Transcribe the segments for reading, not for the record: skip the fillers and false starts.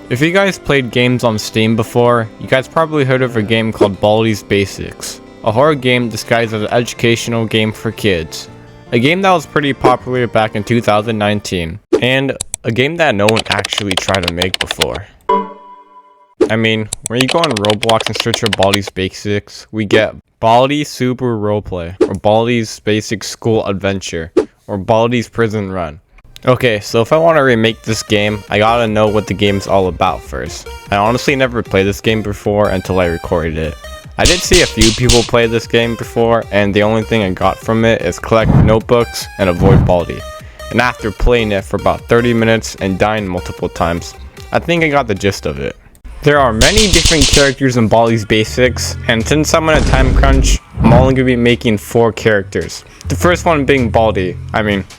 If you guys played games on Steam before, you guys probably heard of a game called Baldi's Basics, a horror game disguised as an educational game for kids. A game that was pretty popular back in 2019, and a game that no one actually tried to make before. I mean, when you go on Roblox and search for Baldi's Basics, we get Baldi Super Roleplay, or Baldi's Basic School Adventure, or Baldi's Prison Run. Okay, so if I want to remake this game, I gotta know what the game's all about first. I honestly never played this game before until I recorded it. I did see a few people play this game before, and the only thing I got from it is collect notebooks and avoid Baldi. And after playing it for about 30 minutes and dying multiple times, I think I got the gist of it. There are many different characters in Baldi's Basics, and since I'm on a time crunch, I'm only going to be making 4 characters. The first one being Baldi,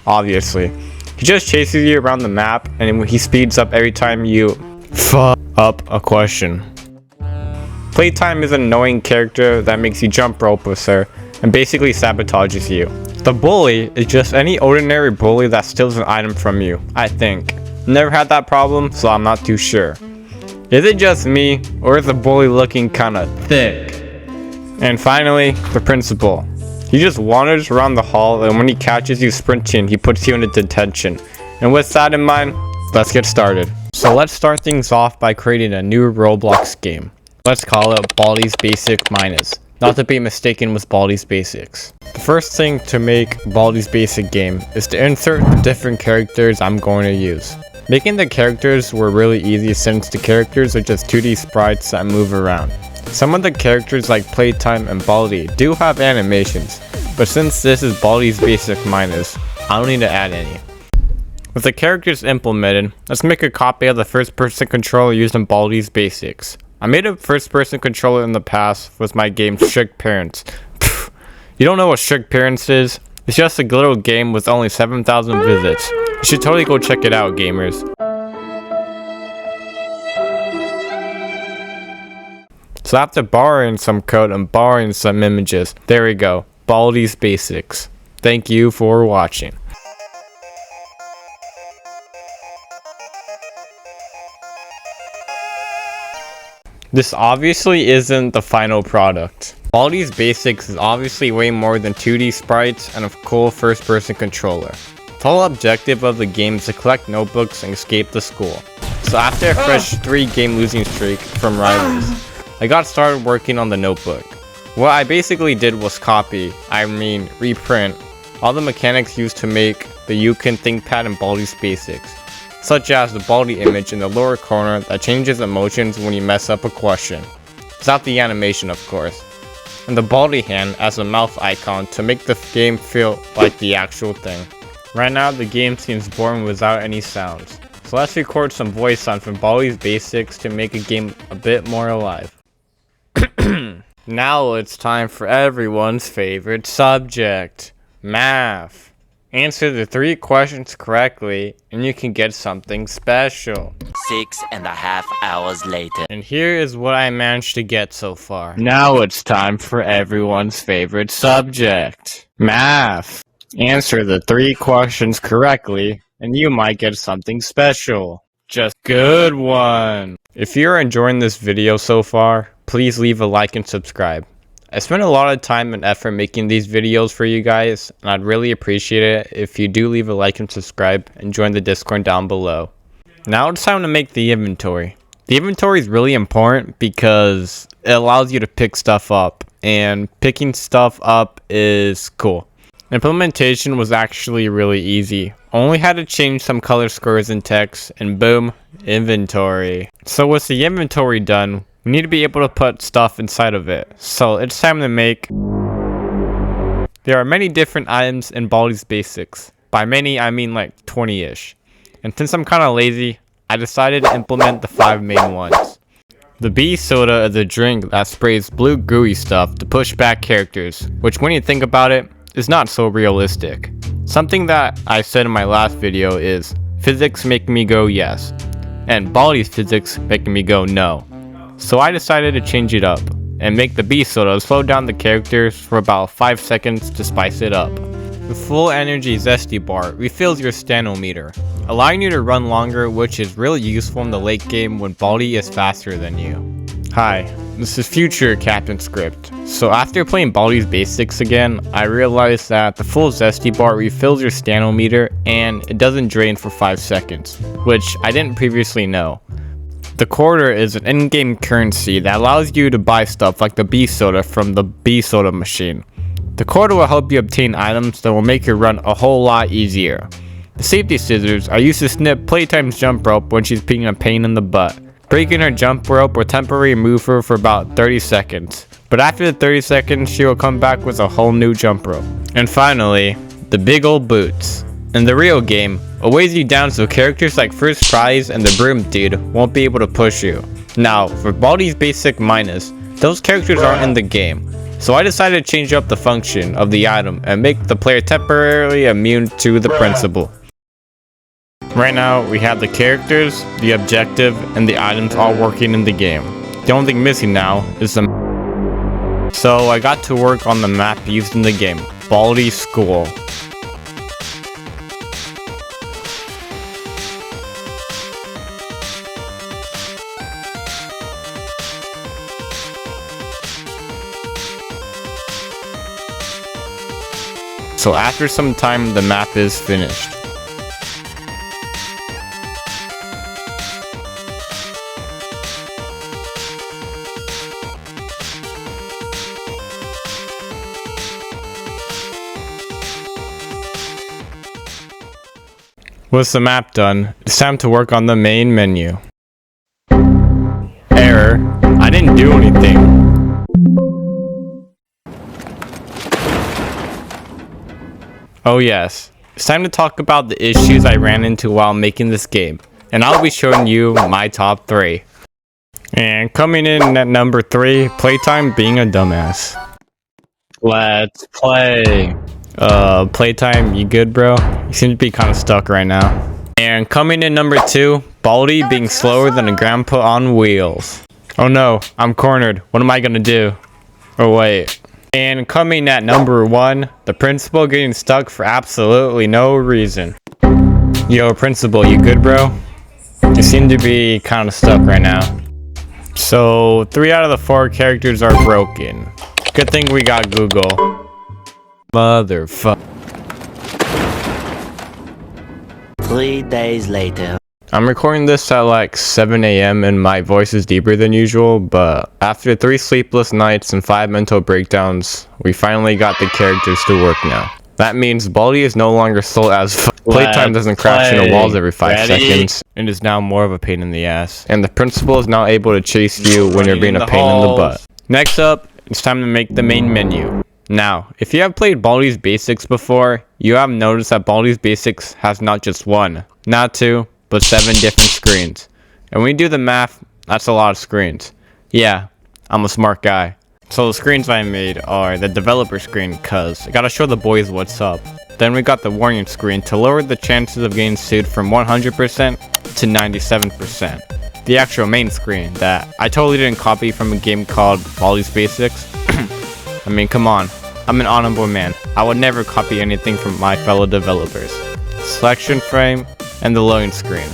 obviously. He just chases you around the map, and he speeds up every time you fuck up a question. Playtime is an annoying character that makes you jump rope with her, and basically sabotages you. The bully is just any ordinary bully that steals an item from you, I think. Never had that problem, so I'm not too sure. Is it just me, or is the bully looking kinda thick? And finally, the principal. He just wanders around the hall, and when he catches you sprinting, he puts you into detention. And with that in mind, let's get started. So let's start things off by creating a new Roblox game. Let's call it Baldi's Basic Minus, not to be mistaken with Baldi's Basics. The first thing to make Baldi's Basic game is to insert the different characters I'm going to use. Making the characters were really easy since the characters are just 2D sprites that move around. Some of the characters like Playtime and Baldi do have animations, but since this is Baldi's Basic Minus, I don't need to add any. With the characters implemented, let's make a copy of the first-person controller used in Baldi's Basics. I made a first-person controller in the past with my game Strict Parents. Pfft, you don't know what Strict Parents is? It's just a little game with only 7,000 visits. You should totally go check it out, gamers. So after borrowing some code and borrowing some images, there we go, Baldi's Basics. Thank you for watching. This obviously isn't the final product. Baldi's Basics is obviously way more than 2D sprites and a cool first-person controller. The whole objective of the game is to collect notebooks and escape the school. So after a fresh 3-game losing streak from rivals, I got started working on the notebook. What I basically did was reprint, all the mechanics used to make the You Can ThinkPad in Baldi's Basics, such as the Baldi image in the lower corner that changes emotions when you mess up a question, without the animation of course, and the Baldi hand as a mouth icon to make the game feel like the actual thing. Right now the game seems boring without any sounds, so let's record some voice sounds from Baldi's Basics to make a game a bit more alive. Now it's time for everyone's favorite subject, math. Answer the 3 questions correctly and you can get something special. 6.5 hours later. And here is what I managed to get so far. Now it's time for everyone's favorite subject, math. Answer the 3 questions correctly and you might get something special. Just good one. If you're enjoying this video so far, please leave a like and subscribe. I spent a lot of time and effort making these videos for you guys, and I'd really appreciate it if you do leave a like and subscribe and join the Discord down below. Now it's time to make the inventory. The inventory is really important because it allows you to pick stuff up, and picking stuff up is cool. Implementation was actually really easy. Only had to change some color squares in text, and boom, inventory. So with the inventory done, we need to be able to put stuff inside of it. So it's time to make. There are many different items in Baldi's Basics. By many, I mean like 20-ish. And since I'm kind of lazy, I decided to implement the 5 main ones. The bee soda is a drink that sprays blue gooey stuff to push back characters, which when you think about it, is not so realistic. Something that I said in my last video is, physics make me go yes, and Baldi's physics making me go no. So I decided to change it up, and make the bee soda slow down the characters for about 5 seconds to spice it up. The full energy zesty bar refills your stanometer. allowing you to run longer, which is really useful in the late game when Baldi is faster than you. Hi, this is future Captain Script. So after playing Baldi's Basics again, I realized that the full Zesty bar refills your stanometer and it doesn't drain for 5 seconds, which I didn't previously know. The quarter is an in-game currency that allows you to buy stuff like the bee soda from the bee soda machine. The quarter will help you obtain items that will make your run a whole lot easier. The safety scissors are used to snip Playtime's jump rope when she's being a pain in the butt. Breaking her jump rope will temporarily move her for about 30 seconds. But after the 30 seconds, she will come back with a whole new jump rope. And finally, the big old boots. In the real game, it weighs you down so characters like First Prize and the Broom Dude won't be able to push you. Now, for Baldi's Basic Minus, those characters aren't in the game. So I decided to change up the function of the item and make the player temporarily immune to the principle. Right now, we have the characters, the objective, and the items all working in the game. The only thing missing now is the map. So I got to work on the map used in the game, Baldi School. So after some time, the map is finished. With the map done, it's time to work on the main menu. Error, I didn't do anything. Oh yes, it's time to talk about the issues I ran into while making this game, and I'll be showing you my top 3. And coming in at number 3, Playtime being a dumbass. Let's play. Playtime, you good, bro? You seem to be kind of stuck right now. And coming in number 2, Baldi being slower than a grandpa on wheels. Oh no, I'm cornered. What am I gonna do? Oh wait. And coming at number 1, the principal getting stuck for absolutely no reason. Yo, principal, you good, bro? You seem to be kind of stuck right now. So, 3 out of the 4 characters are broken. Good thing we got Google. Motherfucker. 3 days later. I'm recording this at like 7 AM and my voice is deeper than usual, but after 3 sleepless nights and 5 mental breakdowns, we finally got the characters to work now. That means Baldi is no longer slow as Playtime doesn't crash into walls every 5 seconds, and is now more of a pain in the ass. And the principal is now able to chase you when you're being a pain in the butt. Next up, it's time to make the main menu. Now, if you have played Baldi's Basics before, you have noticed that Baldi's Basics has not just 1, not 2, but 7 different screens. And when you do the math, that's a lot of screens. Yeah, I'm a smart guy. So the screens I made are the developer screen, cause I gotta show the boys what's up. Then we got the warning screen to lower the chances of getting sued from 100% to 97%. The actual main screen that I totally didn't copy from a game called Baldi's Basics. I mean, come on, I'm an honorable man. I would never copy anything from my fellow developers. Selection frame, and the loading screen.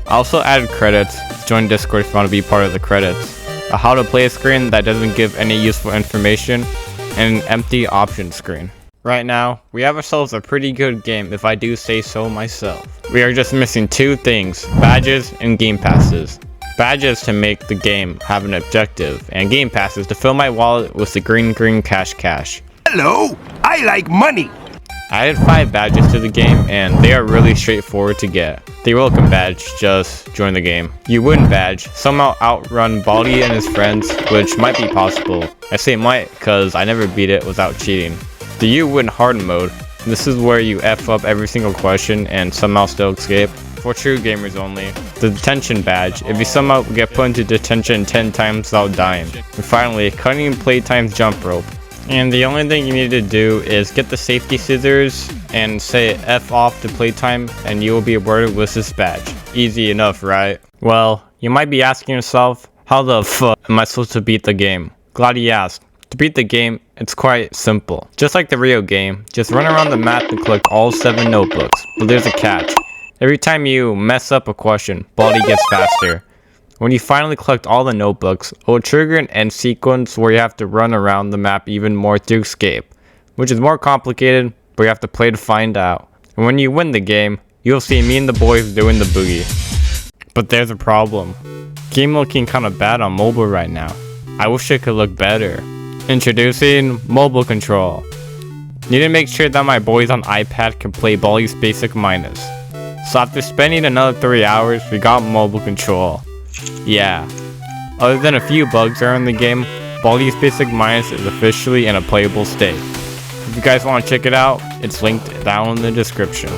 I also added credits. Join Discord if you want to be part of the credits. A how to play screen that doesn't give any useful information, and an empty option screen. Right now, we have ourselves a pretty good game if I do say so myself. We are just missing 2 things, badges and game passes. Badges to make the game have an objective, and game passes to fill my wallet with the green cash. Hello, I like money. I added 5 badges to the game, and they are really straightforward to get. The welcome badge, just join the game. You win badge, somehow outrun Baldi and his friends, which might be possible. I say might, cause I never beat it without cheating. The you win hard mode. This is where you F up every single question and somehow still escape. For true gamers only. The detention badge, if you somehow get put into detention 10 times without dying. And finally, cutting Playtime's jump rope. And the only thing you need to do is get the safety scissors and say F off to Playtime and you will be awarded with this badge. Easy enough, right? Well, you might be asking yourself, how the fuck am I supposed to beat the game? Glad you asked. To beat the game, it's quite simple. Just like the real game, just run around the map and collect all 7 notebooks. But there's a catch. Every time you mess up a question, Baldi gets faster. When you finally collect all the notebooks, it will trigger an end sequence where you have to run around the map even more to escape, which is more complicated, but you have to play to find out. And when you win the game, you'll see me and the boys doing the boogie. But there's a problem. Game looking kinda bad on mobile right now. I wish it could look better. Introducing mobile control. Need to make sure that my boys on iPad can play Baldi's Basic Minus. So after spending another 3 hours, we got mobile control. Yeah. Other than a few bugs that are in the game, Baldi's Basic Minus is officially in a playable state. If you guys want to check it out, it's linked down in the description.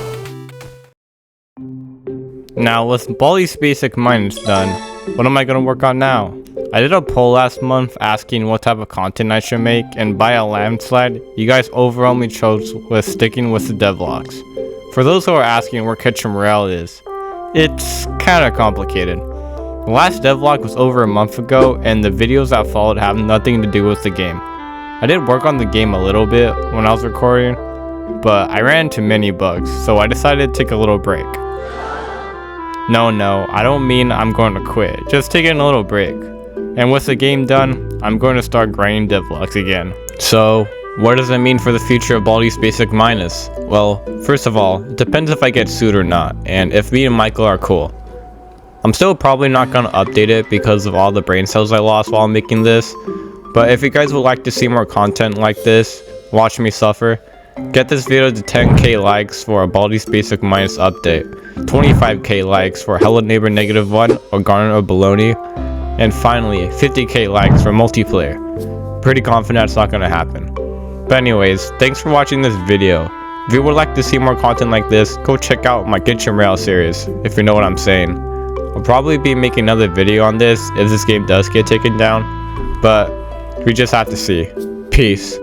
Now with Baldi's Basic Minus done, what am I going to work on now? I did a poll last month asking what type of content I should make, and by a landslide, you guys overwhelmingly chose with sticking with the devlogs. For those who are asking where Kitchen Royale is, it's kinda complicated. The last devlog was over a month ago, and the videos that followed have nothing to do with the game. I did work on the game a little bit when I was recording, but I ran into many bugs, so I decided to take a little break. No, I don't mean I'm going to quit, just taking a little break. And with the game done, I'm going to start grinding devlogs again. So, what does it mean for the future of Baldi's Basic Minus? Well, first of all, it depends if I get sued or not, and if me and Michael are cool. I'm still probably not going to update it because of all the brain cells I lost while making this, but if you guys would like to see more content like this, watch me suffer, get this video to 10k likes for a Baldi's Basic Minus update, 25k likes for Hello Neighbor -1 or Garden of Baloney, and finally 50k likes for multiplayer. Pretty confident it's not going to happen. But anyways, thanks for watching this video. If you would like to see more content like this, go check out my Kitchen Royale series, if you know what I'm saying. I'll probably be making another video on this if this game does get taken down, but we just have to see. Peace.